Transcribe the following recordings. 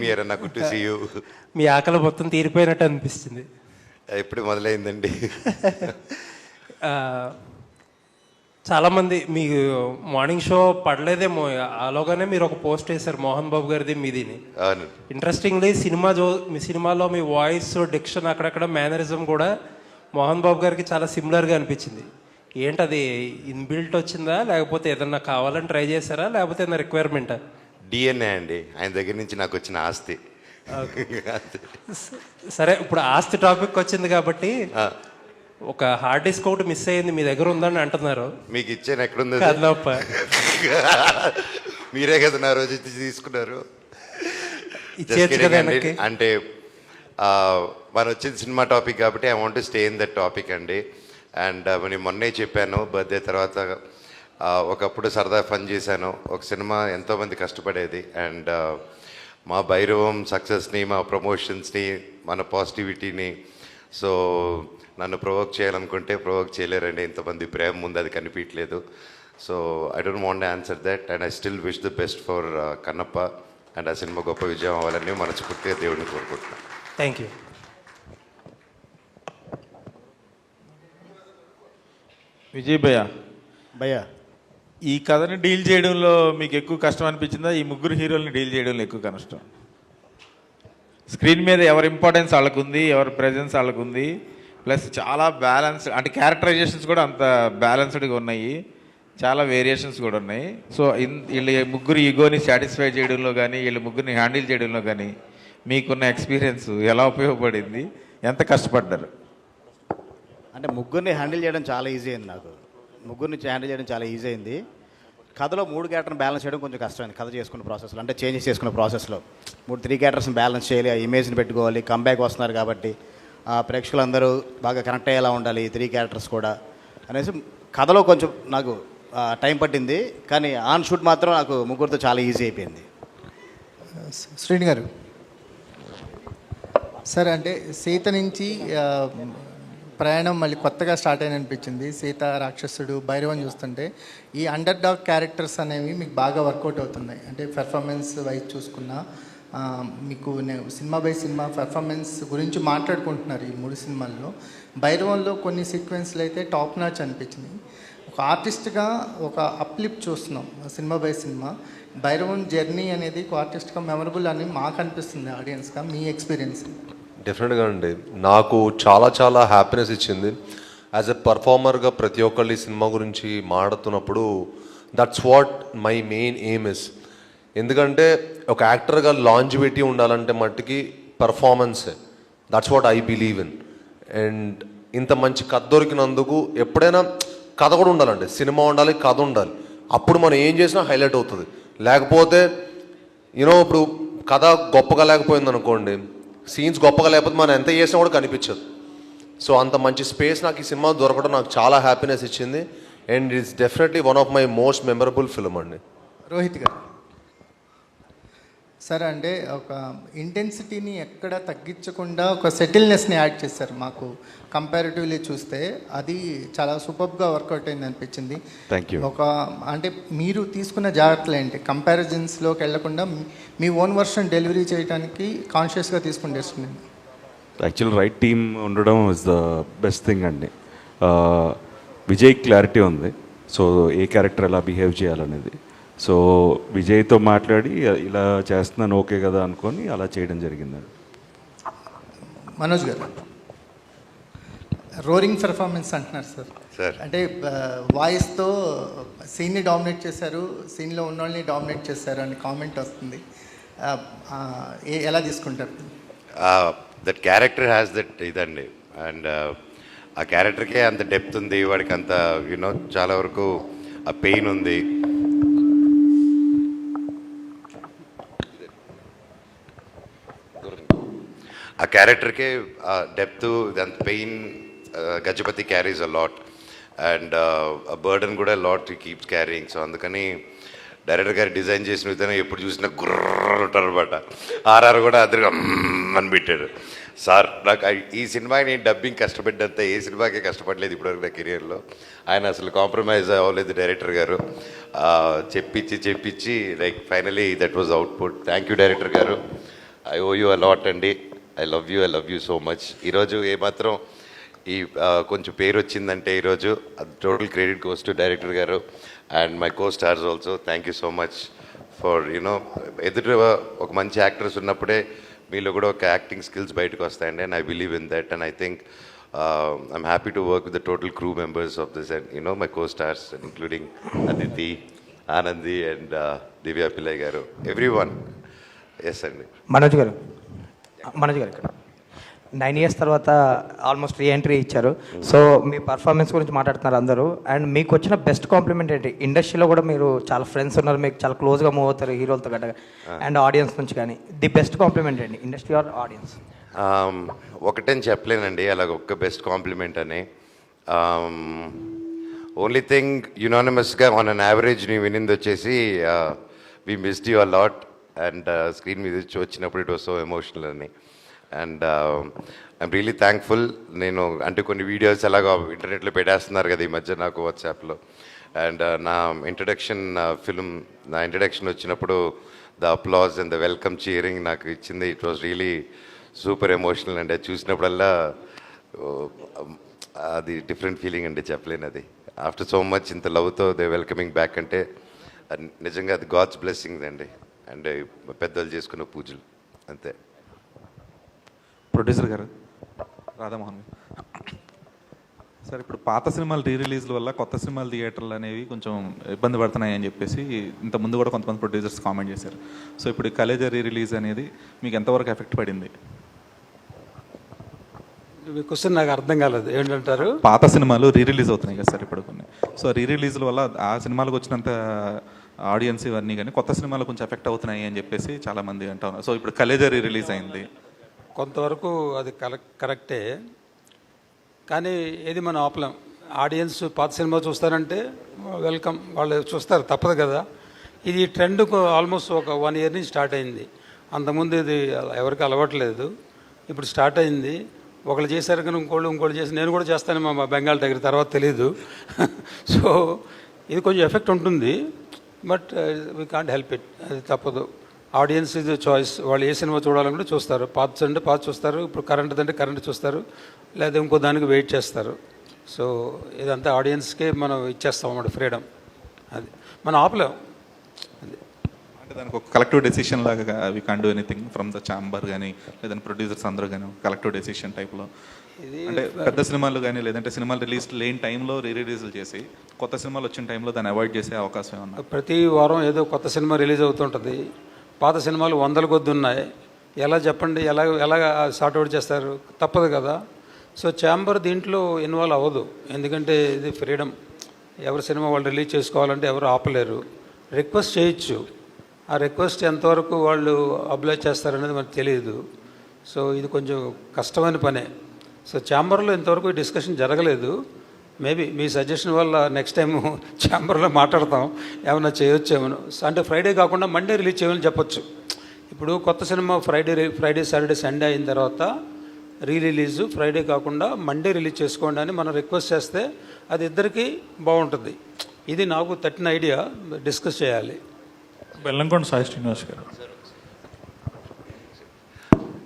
మీరు నాకు to see you. మీ ఆకలి మొత్తం తీరిపోయినట్టు అనిపిస్తుంది. ఎప్పుడు మొదలైందండి? ఆ, చాలామంది మీకు మార్నింగ్ షో పడలేదేమో, అలాగానే మీరు ఒక పోస్ట్ వేశారు మోహన్ బాబు గారిది మీదిని. అవును. ఇంట్రెస్టింగ్లీ మీ సినిమాలో మీ వాయిస్ డిక్షన్ అక్కడక్కడ మేనరిజం కూడా మోహన్ బాబు గారికి చాలా సిమిలర్గా అనిపించింది. ఏంటది ఇన్బిల్ట్ వచ్చిందా, లేకపోతే ఏదన్నా కావాలని ట్రై చేశారా, లేకపోతే ఏదైనా రిక్వైర్మెంటా? డిఎన్ఏ అండి, ఆయన దగ్గర నుంచి నాకు వచ్చిన ఆస్తి. సరే, ఇప్పుడు ఆస్తి టాపిక్ వచ్చింది కాబట్టి ఒక హార్డ్ డిస్క్ ఒకటి మిస్ అయ్యింది, మీ దగ్గర ఉందని అంటున్నారు. మీకు ఇచ్చాను, ఎక్కడుంది? కదలప్ప, మీరే కదా నా రోజు ఇచ్చి తీసుకున్నారు. ఇచ్చేయచ్చు కదా వెనక్కి. అంటే మనం వచ్చింది సినిమా టాపిక్ కాబట్టి I want to stay in that topic అండి. అండ్ నేను మొన్నే చెప్పాను, బర్త్డే తర్వాత ఒకప్పుడు సరదా ఫన్ చేశాను. ఒక సినిమా ఎంతోమంది కష్టపడేది, అండ్ మా భైరవం సక్సెస్ని, మా ప్రమోషన్స్ని, మన పాజిటివిటీని, సో నన్ను ప్రొవోక్ చేయాలనుకుంటే ప్రొవోక్ చేయలేరండి. ఇంతమంది ప్రేమ ముందు అది కనిపించలేదు. So I don't want answer that, and I still wish the best for Kannappa. And ఆ సినిమా గొప్ప విజయం అవ్వాలని మనస్ఫూర్తిగా దేవుడిని కోరుకుంటున్నాను. Thank you. విజయ్ భయ్యా, ఈ కథని డీల్ చేయడంలో మీకు ఎక్కువ కష్టం అనిపించిందా, ఈ ముగ్గురు హీరోల్ని డీల్ చేయడంలో ఎక్కువ కష్టం? స్క్రీన్ మీద ఎవరి ఇంపార్టెన్స్ వాళ్ళకుంది, ఎవరి ప్రెజెన్స్ వాళ్ళకుంది, ప్లస్ చాలా బ్యాలెన్స్, అంటే క్యారెక్టరైజేషన్స్ కూడా అంత బ్యాలెన్స్డ్గా ఉన్నాయి, చాలా వేరియేషన్స్ కూడా ఉన్నాయి. సో వీళ్ళ ముగ్గురు ఈగోని సాటిస్ఫై చేయడంలో కానీ, వీళ్ళ ముగ్గురిని హ్యాండిల్ చేయడంలో కానీ మీకున్న ఎక్స్పీరియన్స్ ఎలా ఉపయోగపడింది, ఎంత కష్టపడ్డారు? అంటే ముగ్గురిని హ్యాండిల్ చేయడం చాలా ఈజీ అయింది. నాకు ముగ్గురిని హ్యాండిల్ చేయడం చాలా ఈజీ అయింది. కథలో 3 క్యారెక్టర్ని బ్యాలెన్స్ చేయడం కొంచెం కష్టమైంది. కథ చేసుకున్న ప్రాసెస్లో, అంటే చేంజెస్ చేసుకున్న ప్రాసెస్లో 3 క్యారెక్టర్స్ని బ్యాలెన్స్ చేయాలి, ఆ ఇమేజ్ని పెట్టుకోవాలి. కంబ్యాక్ వస్తున్నారు కాబట్టి ప్రేక్షకులందరూ బాగా కనెక్ట్ అయ్యేలా ఉండాలి, 3 క్యారెక్టర్స్ కూడా అనేసి కథలో కొంచెం నాకు టైం పట్టింది. కానీ ఆన్ షూట్ మాత్రం నాకు ముగ్గురితో చాలా ఈజీ అయిపోయింది. శ్రీని గారు, సార్ అంటే సీత నుంచి ప్రయాణం మళ్ళీ కొత్తగా స్టార్ట్ అయిన అనిపించింది. సీత, రాక్షసుడు, భైరవం చూస్తుంటే ఈ అండర్ డాగ్ క్యారెక్టర్స్ అనేవి మీకు బాగా వర్కౌట్ అవుతున్నాయి. అంటే పెర్ఫార్మెన్స్ వైజ్ చూసుకున్నా మీకు సినిమా బై సినిమా పెర్ఫార్మెన్స్ గురించి మాట్లాడుకుంటున్నారు ఈ 3 సినిమాల్లో. భైరవంలో కొన్ని సీక్వెన్స్లు అయితే టాప్ నాచ్ అనిపించింది. ఒక ఆర్టిస్ట్గా ఒక అప్లిప్ చూస్తున్నాం cinema by cinema. Bhairavam journey అనేది ఒక ఆర్టిస్ట్గా మెమరబుల్ అని మాకు అనిపిస్తుంది, ఆడియన్స్గా. మీ ఎక్స్పీరియన్స్? డెఫినెట్గా అండి, నాకు చాలా చాలా హ్యాపీనెస్ ఇచ్చింది. యాజ్ ఎ పర్ఫార్మర్గా ప్రతి ఒక్కళ్ళు ఈ సినిమా గురించి మాట్లాడుతున్నప్పుడు that's what my main aim is. ఎందుకంటే ఒక యాక్టర్గా లాంజివిటీ ఉండాలంటే మట్టుకి పర్ఫార్మెన్సే. That's what I believe in. And ఇంత మంచి కథ దొరికినందుకు ఎప్పుడైనా కథ కూడా ఉండాలండి, సినిమా ఉండాలి, కథ ఉండాలి. అప్పుడు మనం ఏం చేసినా హైలైట్ అవుతుంది. లేకపోతే ఇప్పుడు కథ గొప్పగా లేకపోయింది అనుకోండి, సీన్స్ గొప్పగా లేకపోతే మనం ఎంత చేసినా కూడా కనిపించదు. సో అంత మంచి స్పేస్ నాకు ఈ సినిమా దొరకడం నాకు చాలా హ్యాపీనెస్ ఇచ్చింది. And it's definitely one of my most memorable film అండి. రోహిత్ గారు, సార్ అంటే ఒక ఇంటెన్సిటీని ఎక్కడ తగ్గించకుండా ఒక సెటిల్నెస్ని యాడ్ చేశారు. మాకు కంపారిటివ్లీ చూస్తే అది చాలా సూపర్గా వర్కౌట్ అయింది అనిపించింది. Thank you. ఒక అంటే మీరు తీసుకున్న జాగ్రత్తలు ఏంటి, కంపారిజన్స్లోకి వెళ్లకుండా మీ ఓన్ వర్షన్ డెలివరీ చేయడానికి కాన్షియస్గా తీసుకుని డెసిషన్? యాక్చువల్ రైట్ టీమ్ ఉండడం ఇస్ ద బెస్ట్ థింగ్ అండి. విజయ్ క్లారిటీ ఉంది, సో ఏ క్యారెక్టర్ ఎలా బిహేవ్ చేయాలనేది. సో విజయ్తో మాట్లాడి ఇలా చేస్తున్నాను ఓకే కదా అనుకొని అలా చేయడం జరిగిందండి. మనోజ్ గారు, రోరింగ్ పెర్ఫార్మెన్స్ అంటున్నారు సార్. అంటే వాయిస్తో సీన్ని డామినేట్ చేశారు, సీన్లో ఉన్న వాళ్ళని డామినేట్ చేశారు అని కామెంట్ వస్తుంది. ఎలా తీసుకుంటారు? దట్ క్యారెక్టర్ హ్యాస్ దట్ ఇదండి, అండ్ ఆ క్యారెక్టర్కే అంత డెప్త్ ఉంది, వాడికి అంత చాలా వరకు ఆ పెయిన్ ఉంది. ఆ క్యారెక్టర్కే డెప్త్, అంత pain Gajapathi carries a lot, and ఆ బర్డన్ కూడా లాట్ కీప్స్ క్యారింగ్. సో అందుకని డైరెక్టర్ గారు డిజైన్ చేసిన విధానం ఎప్పుడు చూసినా గుర్ర ఉంటారు అనమాట. ఆర్ఆర్ కూడా అద్దరుగా అని పెట్టాడు. సార్ నాకు ఈ సినిమాకి నేను డబ్బింగ్ కష్టపడ్డంత ఏ సినిమాకి కష్టపడలేదు ఇప్పటివరకు నా కెరియర్లో. ఆయన అసలు కాంప్రమైజ్ అవ్వలేదు డైరెక్టర్ గారు, చెప్పించి like finally that was output. Thank you director గారు. ఐ ఓ యూ అలాట్ అండి. I love you so much. ఈరోజు ఏమాత్రం ఈ కొంచెం పేరు వచ్చిందంటే ఈరోజు అది total credit goes to director గారు and my costars also. Thank you so much for you know ఎదుట ఒక మంచి యాక్టర్స్ ఉన్నప్పుడే మీలో కూడా ఒక యాక్టింగ్ స్కిల్స్ బయటకు వస్తాయండి. And I believe in that and I think I'm happy to work with the total crew members of this and you know my co stars including Aditi, Anandi and Divya Pillai గారు, ఎవ్రీ వన్. ఎస్ అండి. మనోజ్ గారు ఇక్కడ 9 years తర్వాత almost reentry ఇచ్చారు. So మీ performance గురించి మాట్లాడుతున్నారు అందరూ. And మీకు వచ్చిన బెస్ట్ కాంప్లిమెంట్ ఏంటి? ఇండస్ట్రీలో కూడా మీరు చాలా ఫ్రెండ్స్ ఉన్నారు, మీకు చాలా క్లోజ్గా మూవ్ అవుతారు హీరోలతో గట్ట అండ్ ఆడియన్స్ నుంచి. కానీ ది బెస్ట్ కాంప్లిమెంట్ ఏంటి ఇండస్ట్రీ ఆర్ ఆడియన్స్? ఒకటని చెప్పలేనండి అలాగ ఒక్క బెస్ట్ కాంప్లిమెంట్ అని. ఓన్లీ థింగ్ యునానిమస్గా ఆన్ అన్ యావరేజ్ నేను వినింది వచ్చేసి we missed you a lot and screen మీద వచ్చినప్పుడు ఇట్ వాస్ సో ఎమోషనల్ అని. And I'm really thankful. నేను అంటే కొన్ని వీడియోస్ అలాగా ఇంటర్నెట్లో పెట్టేస్తున్నారు కదా ఈ మధ్య నాకు వాట్సాప్లో. అండ్ నా ఇంట్రడక్షన్ ఫిల్మ్ నా ఇంట్రడక్షన్ వచ్చినప్పుడు the applause and the welcome cheering నాకు ఇచ్చింది. It was really super emotional అండి. అది చూసినప్పుడల్లా అది డిఫరెంట్ ఫీలింగ్ అండి, చెప్పలేను అది. ఆఫ్టర్ సో మచ్ ఇంత లవ్తో దే వెల్కమింగ్ బ్యాక్ అంటే నిజంగా అది గాడ్స్ బ్లెస్సింగ్స్ అండి. అండ్ పెద్దలు చేసుకున్న పూజలు అంతే. ప్రొడ్యూసర్ గారు రాధామోహన్ గారు సార్, ఇప్పుడు పాత సినిమాలు రీ రిలీజ్ల వల్ల కొత్త సినిమాలు థియేటర్లు అనేవి కొంచెం ఇబ్బంది పడుతున్నాయి అని చెప్పేసి ఇంత ముందు కూడా కొంతమంది ప్రొడ్యూసర్స్ కామెంట్ చేశారు. సో ఇప్పుడు కలేజా రీ రిలీజ్ అనేది మీకు ఎంతవరకు ఎఫెక్ట్ పడింది? క్వశ్చన్ నాకు అర్థం కాలేదు, ఏంటంటారు? పాత సినిమాలు రీ రిలీజ్ అవుతున్నాయి కదా సార్ ఇప్పుడు కొన్ని. సో రీ రిలీజ్ల వల్ల ఆ సినిమాలకు వచ్చినంత ఆడియన్స్ ఇవన్నీ కానీ కొత్త సినిమాలు కొంచెం ఎఫెక్ట్ అవుతున్నాయి అని చెప్పేసి చాలామంది అంటా ఉన్నారు. సో ఇప్పుడు కలేజా రీ రిలీజ్ అయింది, కొంతవరకు అది కరెక్టే, కానీ ఏది మనం ఆపలేం. ఆడియన్స్ పాత సినిమా చూస్తారంటే వెల్కమ్, వాళ్ళు చూస్తారు, తప్పదు కదా. ఇది ట్రెండ్ ఆల్మోస్ట్ ఒక 1 year నుంచి స్టార్ట్ అయింది. అంతకుముందు ఇది ఎవరికి అలవాట్లేదు, ఇప్పుడు స్టార్ట్ అయింది. ఒకళ్ళు చేశారు కానీ ఇంకోళ్ళు చేసి నేను కూడా చేస్తాను మా బెంగాల్ దగ్గర, తర్వాత తెలీదు. సో ఇది కొంచెం ఎఫెక్ట్ ఉంటుంది, but we can't help it, అది తప్పదు. ఆడియన్స్ ఇది చాయిస్, వాళ్ళు ఏ సినిమా చూడాలనుకుంటే చూస్తారు. పాత అంటే పాత చూస్తారు, ఇప్పుడు కరెంట్ అంటే కరెంట్ చూస్తారు, లేదా ఇంకో దానికి వెయిట్ చేస్తారు. సో ఇదంతా ఆడియన్స్కే మనం ఇచ్చేస్తాం అన్నమాట ఫ్రీడమ్, అది మనం ఆపలేం. అది అంటే దానికి ఒక కలెక్టివ్ డెసిషన్ లాగా we can't do anything from the chamber కానీ లేదంటే ప్రొడ్యూసర్స్ అందరూ కానీ కలెక్టివ్ డెసిషన్ టైప్లో. ఇది అంటే పెద్ద సినిమాలు కానీ లేదంటే సినిమాలు రిలీజ్ లేని టైంలో రిలీజ్లు చేసి కొత్త సినిమాలు వచ్చిన టైంలో దాన్ని అవాయిడ్ చేసే అవకాశం ఏమన్నా? ప్రతి వారం ఏదో కొత్త సినిమా రిలీజ్ అవుతుంటుంది, పాత సినిమాలు 100 కొద్ది ఉన్నాయి. ఎలా చెప్పండి, ఎలా సార్ట్అవుట్ చేస్తారు? తప్పదు కదా. సో ఛాంబర్ దీంట్లో ఇన్వాల్వ్ అవ్వదు, ఎందుకంటే ఇది ఫ్రీడమ్. ఎవరి సినిమా వాళ్ళు రిలీజ్ చేసుకోవాలంటే ఎవరు ఆపలేరు. రిక్వెస్ట్ చేయొచ్చు, ఆ రిక్వెస్ట్ ఎంతవరకు వాళ్ళు అబ్లైజ్ చేస్తారనేది మనకు తెలియదు. సో ఇది కొంచెం కష్టమైన పనే. సో ఛాంబర్లో ఇంతవరకు డిస్కషన్ జరగలేదు. మేబీ మీ సజెషన్ వల్ల నెక్స్ట్ టైం ఛాంబర్లో మాట్లాడతాం, ఏమైనా చేయొచ్చేమో. అంటే ఫ్రైడే కాకుండా మండే రిలీజ్ చేయమని చెప్పొచ్చు. ఇప్పుడు కొత్త సినిమా ఫ్రైడే సాటర్డే సండే అయిన తర్వాత రిలీజు ఫ్రైడే కాకుండా మండే రిలీజ్ చేసుకోండి అని మనం రిక్వెస్ట్ చేస్తే అది ఇద్దరికీ బాగుంటుంది. ఇది నాకు తట్టిన ఐడియా, డిస్కస్ చేయాలి. Bellamkonda Sai Srinivas garu.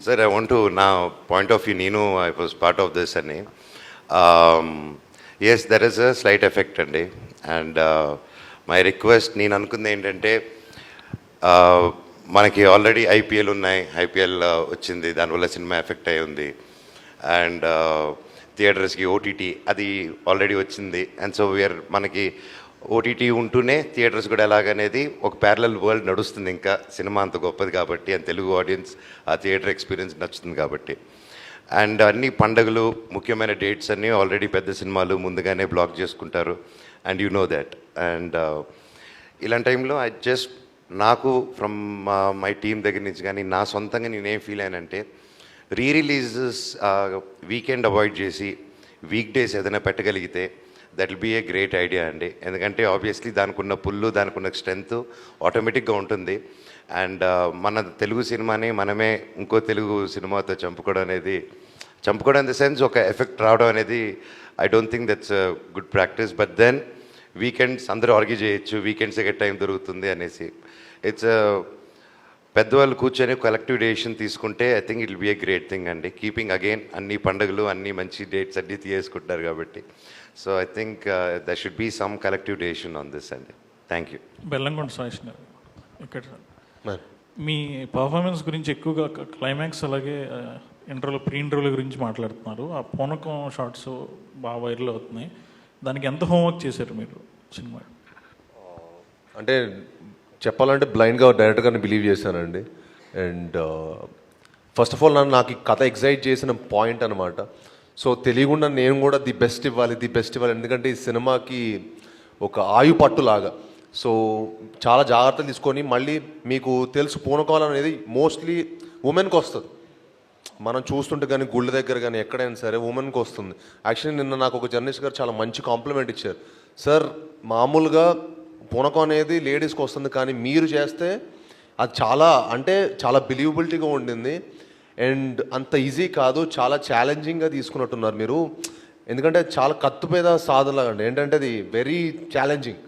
Sir I want to నా పాయింట్ ఆఫ్ వ్యూ, నేను I was part of this అని. Yes, there is a slight effect అండి. అండ్ మై రిక్వెస్ట్, నేను అనుకుంది ఏంటంటే మనకి ఆల్రెడీ ఐపీఎల్ ఉన్నాయి, ఐపీఎల్ వచ్చింది, దానివల్ల సినిమా ఎఫెక్ట్ అయి ఉంది. అండ్ థియేటర్స్కి ఓటీటీ అది ఆల్రెడీ వచ్చింది. అండ్ సో వీఆర్ మనకి ఓటీటీ ఉంటూనే థియేటర్స్ కూడా ఎలాగనేది ఒక ప్యారలల్ వరల్డ్ నడుస్తుంది. ఇంకా సినిమా అంత గొప్పది కాబట్టి, అండ్ తెలుగు ఆడియన్స్ ఆ థియేటర్ ఎక్స్పీరియన్స్ నచ్చుతుంది కాబట్టి. అండ్ అన్ని పండుగలు, ముఖ్యమైన డేట్స్ అన్నీ ఆల్రెడీ పెద్ద సినిమాలు ముందుగానే బ్లాక్ చేసుకుంటారు, and you know that. And ఇలాంటి టైంలో ఐ జస్ట్, నాకు ఫ్రమ్ మై టీమ్ దగ్గర నుంచి కానీ నా సొంతంగా నేనేం ఫీల్ అయ్యానంటే, రిలీజెస్ వీకెండ్ అవాయిడ్ చేసి వీక్ డేస్ ఏదైనా పెట్టగలిగితే that will be a great idea అండి. ఎందుకంటే ఆబ్వియస్లీ దానికి ఉన్న పుల్లు, దానికి ఉన్న స్ట్రెంగ్త్ ఆటోమేటిక్గా ఉంటుంది. అండ్ మన తెలుగు సినిమాని మనమే ఇంకో తెలుగు సినిమాతో చంపుకోవడం ఇన్ ద సెన్స్ ఒక ఎఫెక్ట్ రావడం అనేది I don't think that's good practice. But then weekends అందరూ ఆర్గ్యూ చేయొచ్చు, వీకెండ్స్కే టైం దొరుకుతుంది అనేసి. ఇట్స్ పెద్దవాళ్ళు కూర్చొని కలెక్టివ్ డెసిషన్ తీసుకుంటే I think it will be a great thing అండి. కీపింగ్ అగైన్ అన్ని పండుగలు అన్ని మంచి డేట్స్ అన్ని తీసుకుంటారు కాబట్టి. So I think there should be some collective decision on this అండి. Thank you. బెల్లంకొండ సాయిష్ గారు ఇక్కడ మీ పర్ఫార్మెన్స్ గురించి ఎక్కువగా క్లైమాక్స్ అలాగే ఇంటర్వ్యూలో ప్రీ ఇంటర్వ్యూల గురించి మాట్లాడుతున్నారు. ఆ పూనకం షార్ట్స్ బాగా వైరల్ అవుతున్నాయి. దానికి ఎంత హోంవర్క్ చేశారు మీరు సినిమా? అంటే చెప్పాలంటే బ్లైండ్గా డైరెక్ట్ గారిని బిలీవ్ చేశానండి. అండ్ ఫస్ట్ ఆఫ్ ఆల్ నాకు ఈ కథ ఎగ్జైట్ చేసిన పాయింట్ అనమాట. సో తెలియకుండా నేను కూడా ది బెస్ట్ ఇవ్వాలి. ఎందుకంటే ఈ సినిమాకి ఒక ఆయు పట్టులాగా. సో చాలా జాగ్రత్తలు తీసుకొని మళ్ళీ మీకు తెలుసు పూనకాలం అనేది మోస్ట్లీ ఉమెన్కి వస్తుంది. మనం చూస్తుంటే కానీ గుళ్ళ దగ్గర కానీ ఎక్కడైనా సరే ఉమెన్కి వస్తుంది. యాక్చువల్లీ నిన్న నాకు ఒక జర్నలిస్ట్ గారు చాలా మంచి కాంప్లిమెంట్ ఇచ్చారు. సార్ మామూలుగా పూనకం అనేది లేడీస్కి వస్తుంది కానీ మీరు చేస్తే అది చాలా బిలీవబిలిటీగా ఉండింది. అండ్ అంత ఈజీ కాదు, చాలా ఛాలెంజింగ్గా తీసుకున్నట్టున్నారు మీరు. ఎందుకంటే చాలా కత్తు మీద సాధనలాగా అండి. ఏంటంటే అది వెరీ ఛాలెంజింగ్.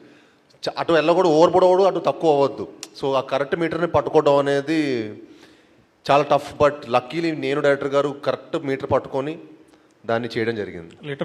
అటు వెళ్ళకూడదు, ఓవర్పడకూడదు, అటు తక్కువ అవ్వద్దు. సో ఆ కరెక్ట్ మీటర్ని పట్టుకోవడం అనేది చాలా టఫ్. బట్ లక్కీలీ నేను డైరెక్టర్ గారు కరెక్ట్ మీటర్ పట్టుకొని దాన్ని చేయడం జరిగింది. లిటరలీ